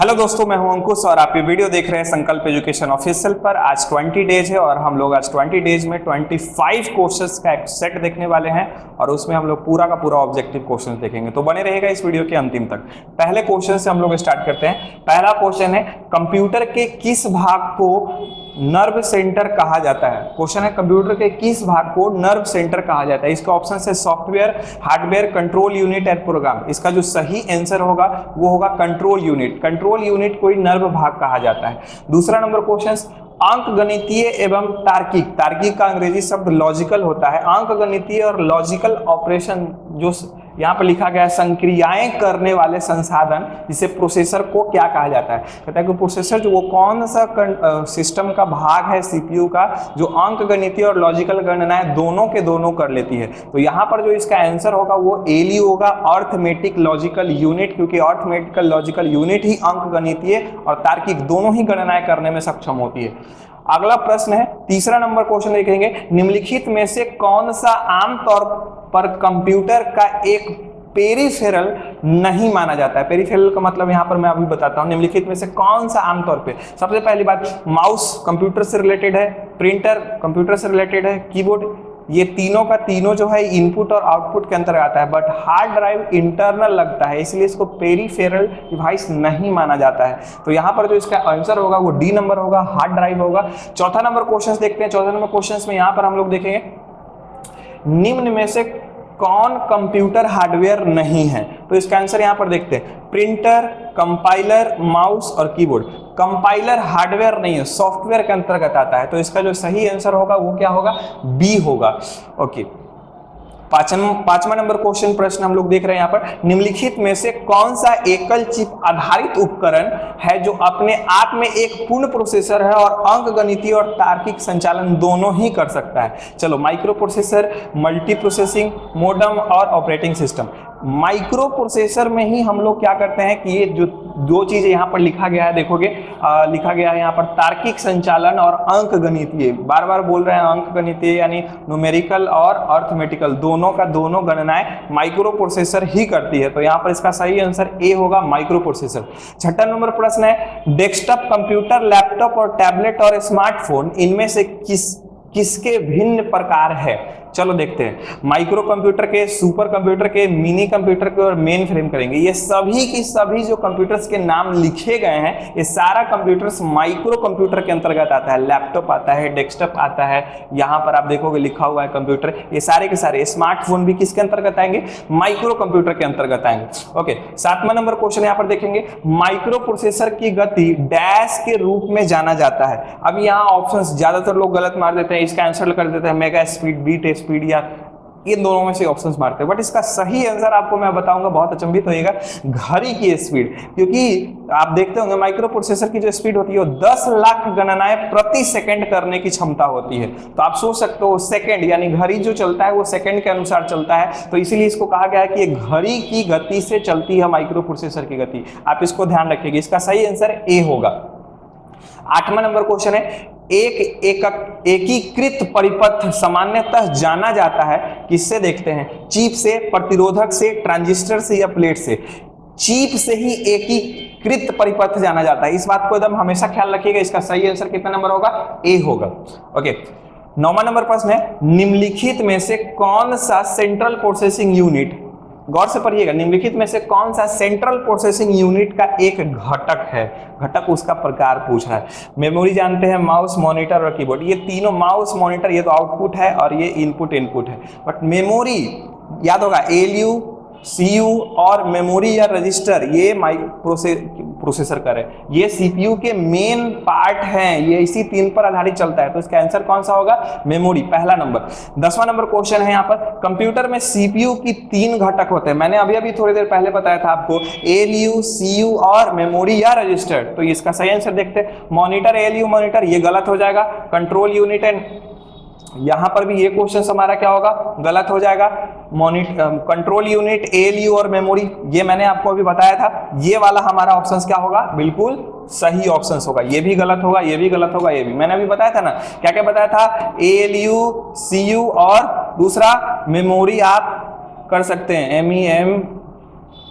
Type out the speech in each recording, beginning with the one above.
Hello दोस्तों, मैं हूं अंकुश और आप ये वीडियो देख रहे हैं संकल्प एजुकेशन ऑफिशियल पर। आज 20 डेज है और हम लोग आज 20 डेज में 25 क्वेश्चंस का एक सेट देखने वाले हैं और उसमें हम लोग पूरा का पूरा ऑब्जेक्टिव क्वेश्चंस देखेंगे, तो बने रहेगा इस वीडियो के अंतिम तक। पहले क्वेश्चन से हम लोग स्टार्ट करते हैं। पहला क्वेश्चन है, कंप्यूटर के किस भाग को नर्व सेंटर कहा जाता है? क्वेश्चन है, कंप्यूटर के किस भाग को नर्व सेंटर कहा जाता है? इसका ऑप्शन है software, hardware, control unit and program. इसका जो सही आंसर होगा वो होगा कंट्रोल यूनिट। कंट्रोल यूनिट को ही नर्व भाग कहा जाता है। दूसरा नंबर क्वेश्चन, अंक गणितीय एवं तार्किक, तार्किक का अंग्रेजी शब्द लॉजिकल होता है। अंक गणितीय और लॉजिकल ऑपरेशन जो यहाँ पर लिखा गया है, संक्रियाएं करने वाले संसाधन, जिसे प्रोसेसर को क्या कहा जाता है? कहता है कि प्रोसेसर जो वो कौन सा सिस्टम का भाग है सीपीयू का जो अंक गणितीय और लॉजिकल गणनाएं दोनों के दोनों कर लेती है। तो यहाँ पर जो इसका आंसर होगा वो एलयू होगा, अर्थमेटिक लॉजिकल यूनिट, क्योंकि अर्थमेटिकल लॉजिकल यूनिट ही अंक गणितीय और तार्किक दोनों ही गणनाएं करने में सक्षम होती है। अगला प्रश्न है, तीसरा नंबर क्वेश्चन देखेंगे, निम्नलिखित में से कौन सा आमतौर पर कंप्यूटर का एक पेरिफेरल नहीं माना जाता है? पेरिफेरल का मतलब यहां पर मैं अभी बताता हूं। निम्नलिखित में से कौन सा आमतौर पे? सबसे पहली बात, माउस कंप्यूटर से रिलेटेड है, प्रिंटर कंप्यूटर से रिलेटेड है, कीबोर्ड, ये तीनों का तीनों जो है इनपुट और आउटपुट के अंतर्गत आता है, बट हार्ड ड्राइव इंटरनल लगता है, इसलिए इसको पेरिफेरल डिवाइस नहीं माना जाता है। तो यहाँ पर जो इसका आंसर होगा वो डी नंबर होगा, हार्ड ड्राइव होगा। चौथा नंबर क्वेश्चन देखते हैं। चौथा नंबर क्वेश्चन में यहाँ पर हम लोग देखेंगे, निम्न में से कौन कंप्यूटर हार्डवेयर नहीं है? तो इसका आंसर यहां पर देखते हैं, प्रिंटर, कंपाइलर, माउस और कीबोर्ड। कंपाइलर हार्डवेयर नहीं है, सॉफ्टवेयर के अंतर्गत आता है, तो इसका जो सही आंसर होगा वो क्या होगा? बी होगा। ओके, पांचवा नंबर क्वेश्चन प्रश्न हम लोग देख रहे हैं यहाँ पर, निम्नलिखित में से कौन सा एकल चिप आधारित उपकरण है जो अपने आप में एक पूर्ण प्रोसेसर है और अंक गणितीय और तार्किक संचालन दोनों ही कर सकता है? चलो, micro processor, multi processing, modem और ऑपरेटिंग सिस्टम। माइक्रो प्रोसेसर में ही हम लोग क्या करते हैं कि ये जो दो चीजें यहाँ पर लिखा गया है, देखोगे लिखा गया है यहाँ पर तार्किक संचालन और अंक गणितीय, बार बार बोल रहे हैं अंक गणितीय यानी न्यूमेरिकल और अर्थमेटिकल, दोनों का दोनों गणनाएं माइक्रो प्रोसेसर ही करती है। तो यहाँ पर इसका सही आंसर ए होगा, माइक्रो प्रोसेसर। छठा नंबर प्रश्न है, डेस्कटॉप कंप्यूटर, लैपटॉप और टैबलेट और स्मार्टफोन इनमें से किसके भिन्न प्रकार है? चलो देखते हैं। माइक्रो कंप्यूटर के, सुपर कंप्यूटर के, मिनी कंप्यूटर के और मेन फ्रेम करेंगे। ये सभी की सभी जो कंप्यूटर्स के नाम लिखे गए हैं, ये सारा कंप्यूटर्स माइक्रो कंप्यूटर के अंतर्गत आता है। लैपटॉप आता है, डेस्कटॉप आता है, यहाँ पर आप देखोगे लिखा हुआ है कंप्यूटर, ये सारे के सारे। स्मार्टफोन भी किसके अंतर्गत आएंगे? माइक्रो कंप्यूटर के अंतर्गत आएंगे। ओके, सातवां नंबर क्वेश्चन यहाँ पर देखेंगे, माइक्रो प्रोसेसर की गति डैश के रूप में जाना जाता है। अब यहाँ ऑप्शंस ज्यादातर लोग गलत मार देते हैं, इसका आंसर कर देते हैं मेगा स्पीड, बीट स्पीड, या इन दोनों में से ऑप्शंस मारते हैं, बट इसका सही आंसर आपको मैं बताऊंगा, बहुत अचंभित होइएगा, घड़ी की स्पीड। क्योंकि आप देखते होंगे माइक्रो प्रोसेसर की जो स्पीड होती है वो 10 लाख गणनाएं प्रति सेकंड करने की क्षमता होती है। तो आप सोच सकते हो सेकंड, यानी घड़ी जो चलता है वो सेकंड के अनुसार चलता है, तो इसीलिए इसको कहा गया है कि घड़ी की गति से चलती है माइक्रो प्रोसेसर की गति। आप इसको ध्यान रखिएगा, इसका सही आंसर ए होगा। आठवां नंबर क्वेश्चन है, एकीकृत परिपथ सामान्यतः जाना जाता है किससे? देखते हैं, चिप से, प्रतिरोधक से, ट्रांजिस्टर से या प्लेट से? चिप से ही एकीकृत परिपथ जाना जाता है, इस बात को एकदम हमेशा ख्याल रखिएगा। इसका सही आंसर कितना नंबर होगा? ए होगा। ओके, नौवां नंबर प्रश्न है, निम्नलिखित में से कौन सा सेंट्रल प्रोसेसिंग यूनिट, गौर से पढ़िएगा, निम्नलिखित में से कौन सा सेंट्रल प्रोसेसिंग यूनिट का एक घटक है? घटक उसका प्रकार पूछ रहा है। मेमोरी जानते हैं, माउस, मॉनिटर और कीबोर्ड, ये तीनों, माउस मॉनिटर ये तो आउटपुट है और ये इनपुट है, बट मेमोरी याद होगा, एलयू, सीयू और मेमोरी या रजिस्टर, ये प्रोसेसर कर है, ये सीपीयू के मेन पार्ट हैं, ये इसी तीन पर आधारित चलता है। तो इसका आंसर कौन सा होगा? मेमोरी, पहला नंबर। 10वां नंबर क्वेश्चन है यहाँ पर, कंप्यूटर में सीपीयू की 3 घटक होते हैं, मैंने अभी थोड़ी देर पहले बताया था आपको, एलयू, सीयू और मेमोरी या रजिस्टर। तो इसका सही आंसर देखते हैं, मॉनिटर, एलयू मॉनिटर, ये गलत हो जाएगा। कंट्रोल यूनिट एंड, यहां पर भी ये क्वेश्चन हमारा क्या होगा? गलत हो जाएगा। कंट्रोल यूनिट, एलयू और मेमोरी, ये मैंने आपको अभी बताया था, ये वाला हमारा ऑप्शन क्या होगा? बिल्कुल सही ऑप्शन होगा। ये भी गलत होगा, ये भी गलत होगा, ये भी मैंने अभी बताया था ना, क्या क्या बताया था? एलयू, सीयू और दूसरा मेमोरी आप कर सकते हैं, MEM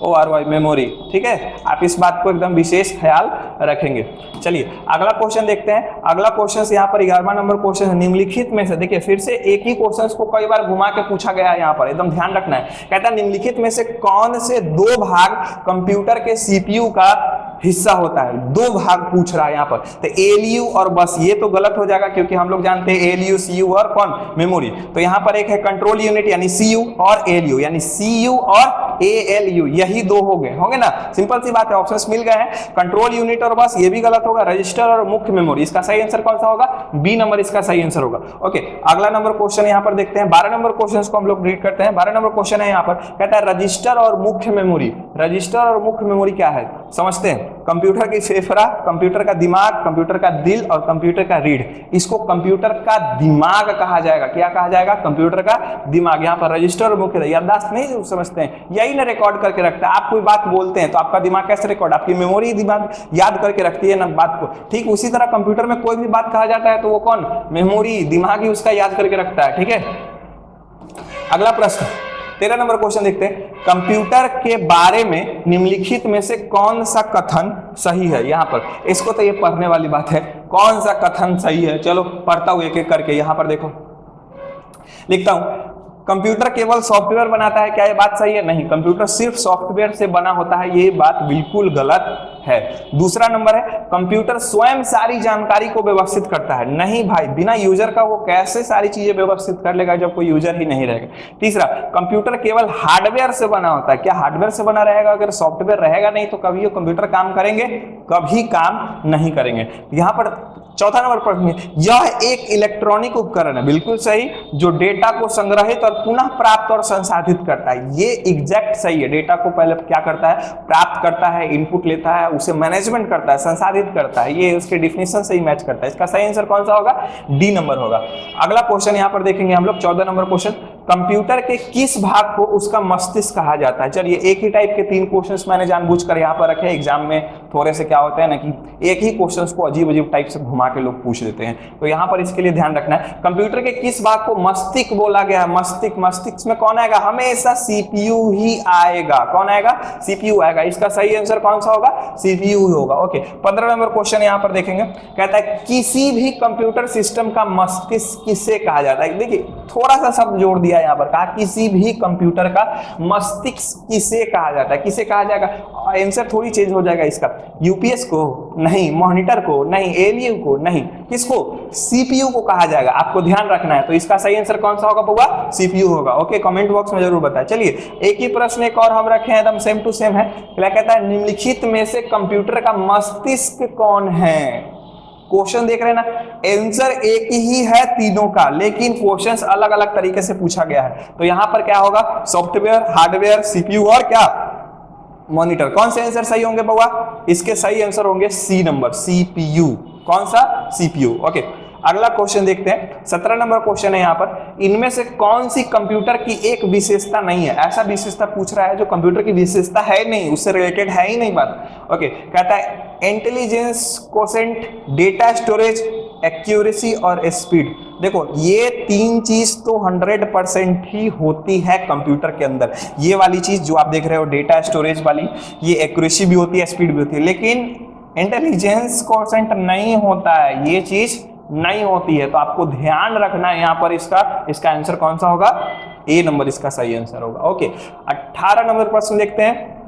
ORY मेमोरी, ठीक है। आप इस बात को एकदम विशेष ख्याल रखेंगे। चलिए अगला क्वेश्चन देखते हैं। अगला क्वेश्चन यहाँ पर 11वां नंबर क्वेश्चन है, निम्नलिखित में से, देखिए फिर से एक ही क्वेश्चन को कई बार घुमा के पूछा गया है, यहाँ पर एकदम ध्यान रखना है। कहता है निम्नलिखित में से कौन से दो भाग कंप्यूटर के CPU का हिस्सा होता है, दो भाग पूछ रहा है यहाँ पर। तो ALU और बस, ये तो गलत हो जाएगा क्योंकि हम लोग जानते हैं ALU CPU और कौन मेमोरी। तो यहाँ पर एक है कंट्रोल यूनिट यानी CU और ALU यानी CU और ALU, यही दो होंगे ना, सिंपल सी बात है, ऑप्शंस मिल गए हैं। कंट्रोल यूनिट और बस, ये भी गलत होगा। रजिस्टर और मुख्य मेमोरी, इसका सही आंसर कौन सा होगा? बी नंबर इसका सही आंसर होगा। ओके, अगला नंबर क्वेश्चन यहाँ पर देखते हैं। 12 नंबर क्वेश्चन को हम लोग रीड करते हैं। 12 नंबर क्वेश्चन है यहाँ पर, कहता है रजिस्टर और मुख्य मेमोरी। रजिस्टर और मुख्य मेमोरी क्या है समझते हैं। कंप्यूटर की फेफड़ा, कंप्यूटर का दिमाग, कंप्यूटर का दिल और कंप्यूटर का रीढ़, इसको कंप्यूटर का दिमाग कहा जाएगा। क्या कहा जाएगा? कंप्यूटर का दिमाग। यहाँ पर रजिस्टर और मुख्य, याददाश्त नहीं समझते हैं, यही ना रिकॉर्ड करके रखता है। आप कोई बात बोलते हैं तो आपका दिमाग कैसे रिकॉर्ड, आपकी मेमोरी दिमाग याद करके रखती है ना बात को। ठीक उसी तरह कंप्यूटर में कोई भी बात कहा जाता है तो वो कौन? मेमोरी, दिमाग ही उसका याद करके रखता है। ठीक है, अगला प्रश्न 13 नंबर क्वेश्चन देखते हैं। कंप्यूटर के बारे में निम्नलिखित में से कौन सा कथन सही है? यहाँ पर इसको तो ये पढ़ने वाली बात है, कौन सा कथन सही है। चलो पढ़ता हूं एक एक करके। यहाँ पर देखो लिखता हूं, कंप्यूटर केवल सॉफ्टवेयर बनाता है, क्या ये बात सही है? नहीं, कंप्यूटर सिर्फ सॉफ्टवेयर से बना होता है, ये बात बिल्कुल गलत है। दूसरा नंबर है, कंप्यूटर स्वयं सारी जानकारी को व्यवस्थित करता है। नहीं भाई, बिना यूजर का वो कैसे सारी चीजें व्यवस्थित कर लेगा जब कोई यूजर ही नहीं रहेगा। तीसरा, कंप्यूटर केवल हार्डवेयर से बना होता है। क्या हार्डवेयर से बना रहेगा? अगर सॉफ्टवेयर रहेगा नहीं तो कभी वो कंप्यूटर काम करेंगे? कभी काम नहीं करेंगे। यहाँ पर चौथा नंबर प्रश्न, यह एक इलेक्ट्रॉनिक उपकरण है, बिल्कुल सही, जो डेटा को संग्रहित और पुनः प्राप्त और संसाधित करता है। ये एग्जैक्ट सही है। डेटा को पहले क्या करता है? प्राप्त करता है, इनपुट लेता है, उसे मैनेजमेंट करता है, संसाधित करता है। ये उसके डिफिनेशन से ही मैच करता है। इसका सही आंसर कौन सा होगा? डी नंबर होगा। अगला क्वेश्चन यहाँ पर देखेंगे हम लोग, 14 नंबर क्वेश्चन, कंप्यूटर के किस भाग को उसका मस्तिष्क कहा जाता है? चलिए एक ही टाइप के 3 क्वेश्चंस मैंने जानबूझकर यहाँ पर रखे। एग्जाम में थोड़े से क्या होता है ना कि एक ही क्वेश्चंस को अजीब अजीब टाइप से घुमा के लोग पूछ लेते हैं, तो यहाँ पर इसके लिए ध्यान रखना है। कंप्यूटर के किस भाग को मस्तिष्क बोला गया है? मस्तिष्क, मस्तिष्क में कौन आएगा? हमेशा CPU ही आएगा। कौन आएगा? CPU आएगा। इसका सही आंसर कौन सा होगा? CPU ही होगा। ओके, 15 नंबर क्वेश्चन यहाँ पर देखेंगे, कहता है किसी भी कंप्यूटर सिस्टम का मस्तिष्क किसे कहा जाता है? देखिए थोड़ा सा शब्द जोड़ दिया यहाँ पर, कहा किसी भी कंप्यूटर का मस्तिष्क किसे कहा जाता है? किसे कहा जाएगा? आंसर थोड़ी चेंज हो जाएगा इसका। यूपीएस को नहीं, मॉनिटर को नहीं, एलयू को नहीं, किसको? सीपीयू को कहा जाएगा। आपको ध्यान रखना है। तो इसका सही आंसर कौन सा होगा? सीपीयू होगा। ओके, कमेंट बॉक्स में जरूर बताएं। चलिए एक ही प्रश्न एक और हम रखे हैं, एकदम सेम टू सेम है। क्या कहता है? निम्नलिखित में से कंप्यूटर का मस्तिष्क कौन है? क्वेश्चन देख रहे हैं ना, आंसर एक ही है तीनों का, लेकिन क्वेश्चंस अलग अलग तरीके से पूछा गया है। तो यहां पर क्या होगा? सॉफ्टवेयर, हार्डवेयर, सीपीयू और क्या? मॉनिटर। कौन से आंसर सही होंगे बउआ? इसके सही आंसर होंगे सी नंबर, सीपीयू। कौन सा? सीपीयू। ओके, अगला क्वेश्चन देखते हैं। 17 नंबर क्वेश्चन है यहाँ पर, इनमें से कौन सी कंप्यूटर की एक विशेषता नहीं है? ऐसा विशेषता पूछ रहा है जो कंप्यूटर की विशेषता है नहीं, उससे रिलेटेड है ही नहीं बात। ओके, कहता है intelligence quotient, data storage, accuracy और स्पीड। देखो ये 3 चीज तो 100% ही होती है कंप्यूटर के अंदर। ये वाली चीज जो आप देख रहे हो डेटा स्टोरेज वाली, ये एक्यूरेसी भी होती है, स्पीड भी होती है, लेकिन इंटेलिजेंस कोसेंट नहीं होता है, ये चीज नहीं होती है। तो आपको ध्यान रखना है यहाँ पर इसका आंसर कौन सा होगा? ए नंबर इसका सही आंसर होगा। ओके, 18 नंबर प्रश्न देखते हैं।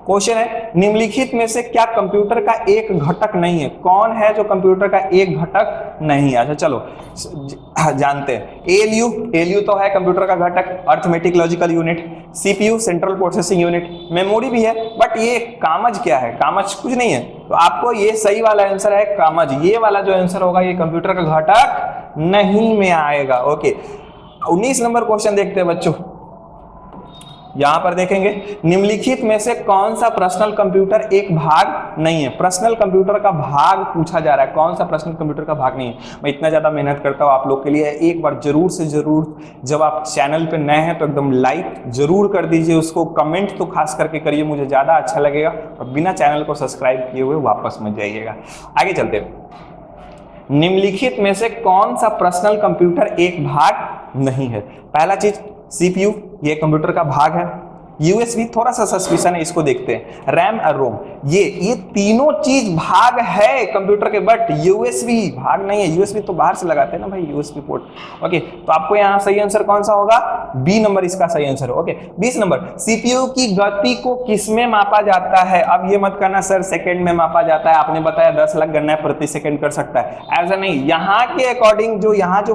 क्वेश्चन है, निम्नलिखित में से क्या कंप्यूटर का एक घटक नहीं है? कौन है जो कंप्यूटर का एक घटक नहीं है? अच्छा चलो जानते हैं। एलयू तो है कंप्यूटर का घटक, arithmetic logical unit. CPU central processing unit. Memory भी है, बट ये कामज क्या है? कामज कुछ नहीं है। तो आपको ये सही वाला आंसर है कामज। ये वाला जो आंसर होगा ये कंप्यूटर का घटक नहीं में आएगा। ओके, 19 नंबर क्वेश्चन देखते हैं बच्चों। यहां पर देखेंगे, निम्नलिखित में से कौन सा पर्सनल कंप्यूटर एक भाग नहीं है? पर्सनल कंप्यूटर का भाग पूछा जा रहा है, कौन सा पर्सनल कंप्यूटर का भाग नहीं है? मैं इतना ज्यादा मेहनत करता हूं आप लोग के लिए, एक बार जरूर से जरूर, जब आप चैनल पे नए हैं तो एकदम लाइक जरूर कर दीजिए, उसको कमेंट तो खास करके करिए, मुझे ज्यादा अच्छा लगेगा। और बिना चैनल को सब्सक्राइब किए हुए वापस मत जाइएगा। आगे चलते हैं। निम्नलिखित में से कौन सा पर्सनल कंप्यूटर एक भाग नहीं है? पहला चीज सीपीयू, ये कंप्यूटर का भाग है। यूएसबी थोड़ा सा सस्पिशन है, इसको देखते हैं। रैम और रोम, ये तीनों चीज भाग है कंप्यूटर के, बट यूएसबी भाग नहीं है। यूएसबी तो बाहर से लगाते हैं ना भाई, यूएसबी पोर्ट। ओके, तो आपको यहाँ सही आंसर कौन सा होगा? बी नंबर इसका सही आंसर है। ओके, 20 नंबर, सीपीयू की गति को किसमें मापा जाता है? अब ये मत करना सर सेकंड में मापा जाता है, आपने बताया 10 लाख गणना प्रति सेकंड कर सकता है, ऐसा नहीं। यहाँ के अकॉर्डिंग जो यहाँ जो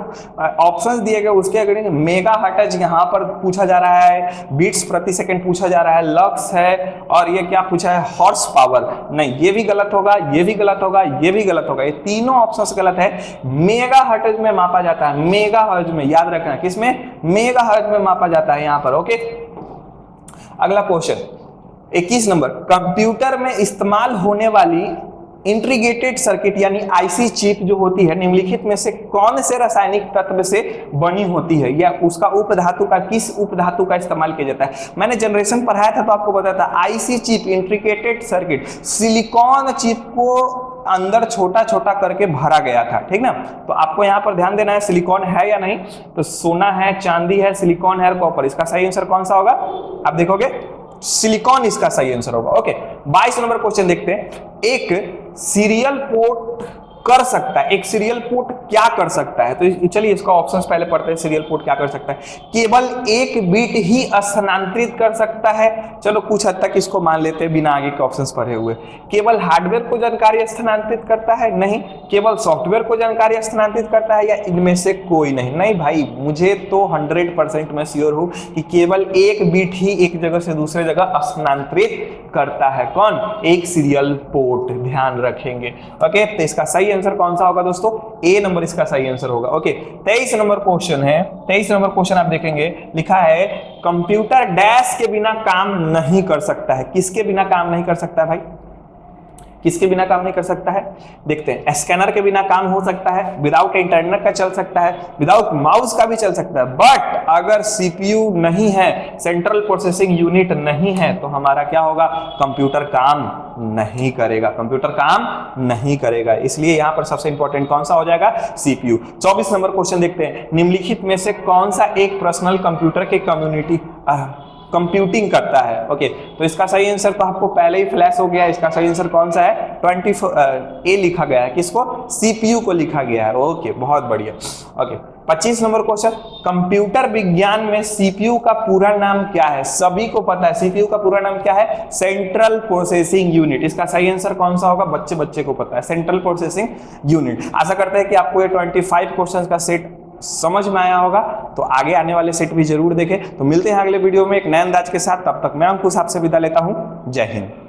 ऑप्शंस दिए गए उसके अकॉर्डिंग मेगा हर्ट्ज यहाँ पर पूछा जा रहा है, बीट्स प्रति सेकंड पूछा जा रहा है, लक्स है, और ये क्या पूछा है? Horse power. नहीं, ये भी गलत होगा, ये भी गलत होगा, ये भी गलत होगा, ये तीनों ऑप्शंस गलत है। मेगा हर्ट्ज में मापा जाता है, मेगा हर्ट्ज में, याद रखना किसमें? मेगा हर्ट्ज में मापा जाता है यहाँ पर। ओके, अगला क्वेश्चन 21 नंबर, कंप्यूटर में इस्तेमाल होने वाली इंटीग्रेटेड सर्किट यानी आईसी चिप जो होती है निम्नलिखित में से कौन से रासायनिक तत्व से बनी होती है, या उसका उपधातु का, किस उपधातु का इस्तेमाल किया जाता है? मैंने जनरेशन पढ़ाया था तो आपको बताया था IC chip integrated circuit, silicon chip को अंदर छोटा छोटा करके भरा गया था, ठीक ना। तो आपको यहाँ पर ध्यान देना है सिलिकॉन है या नहीं। तो सोना है, चांदी है, सिलिकॉन है, कॉपर, इसका सही आंसर कौन सा होगा? आप देखोगे सिलिकॉन इसका सही आंसर होगा। ओके, 22 नंबर क्वेश्चन देखते हैं। एक सीरियल पोर्ट कर सकता है, एक सीरियल पोर्ट क्या कर सकता है? तो चलिए इसका ऑप्शंस पहले पढ़ते हैं। सीरियल पोर्ट क्या कर सकता है? केवल एक बिट ही स्थानांतरित कर सकता है। चलो कुछ हद तक इसको मान लेते हैं बिना आगे के ऑप्शंस पढ़े हुए। केवल हार्डवेयर को जानकारी स्थानांतरित करता है? नहीं। केवल सॉफ्टवेयर को जानकारी स्थानांतरित करता है, या इनमें से कोई नहीं? नहीं भाई, मुझे तो 100% मैं श्योर हूं कि केवल एक बिट ही एक जगह से दूसरे जगह स्थानांतरित करता है। कौन? एक सीरियल पोर्ट, ध्यान रखेंगे। ओके, तो इसका सही आंसर कौन सा होगा दोस्तों? ए नंबर इसका सही आंसर होगा। ओके, 23 नंबर क्वेश्चन है। 23 नंबर क्वेश्चन आप देखेंगे, लिखा है कंप्यूटर डैश के बिना काम नहीं कर सकता है। किसके बिना काम नहीं कर सकता है भाई? किसके बिना काम नहीं कर सकता है? देखते हैं। स्कैनर के बिना काम हो सकता है, विदाउट इंटरनेट का चल सकता है, विदाउट माउस का भी चल सकता है, बट अगर सीपीयू नहीं है, सेंट्रल प्रोसेसिंग यूनिट नहीं है, तो हमारा क्या होगा? कंप्यूटर काम नहीं करेगा, कंप्यूटर काम नहीं करेगा। इसलिए यहां पर सबसे इंपॉर्टेंट कौन सा हो जाएगा? सीपीयू। 24 नंबर क्वेश्चन देखते हैं। निम्नलिखित में से कौन सा एक पर्सनल कंप्यूटर के कम्युनिटी कंप्यूटिंग करता है? ओके, तो इसका सही आंसर तो आपको पहले ही फ्लैश हो गया। इसका सही आंसर कौन सा है? 24 ए लिखा गया है। किसको? सीपीयू को लिखा गया है। ओके, बहुत बढ़िया। ओके, 25 नंबर क्वेश्चन, कंप्यूटर विज्ञान में सीपीयू का पूरा नाम क्या है? सभी को पता है सीपीयू का पूरा नाम क्या है? Central processing unit. इसका सही आंसर कौन सा होगा? बच्चे बच्चे को पता है, सेंट्रल प्रोसेसिंग यूनिट। आशा करते हैं कि आपको ये 25 क्वेश्चन का सेट समझ में आया होगा। तो आगे आने वाले सेट भी जरूर देखें। तो मिलते हैं अगले वीडियो में एक नए अंदाज के साथ। तब तक मैं अंकुश आपसे विदा लेता हूं। जय हिंद।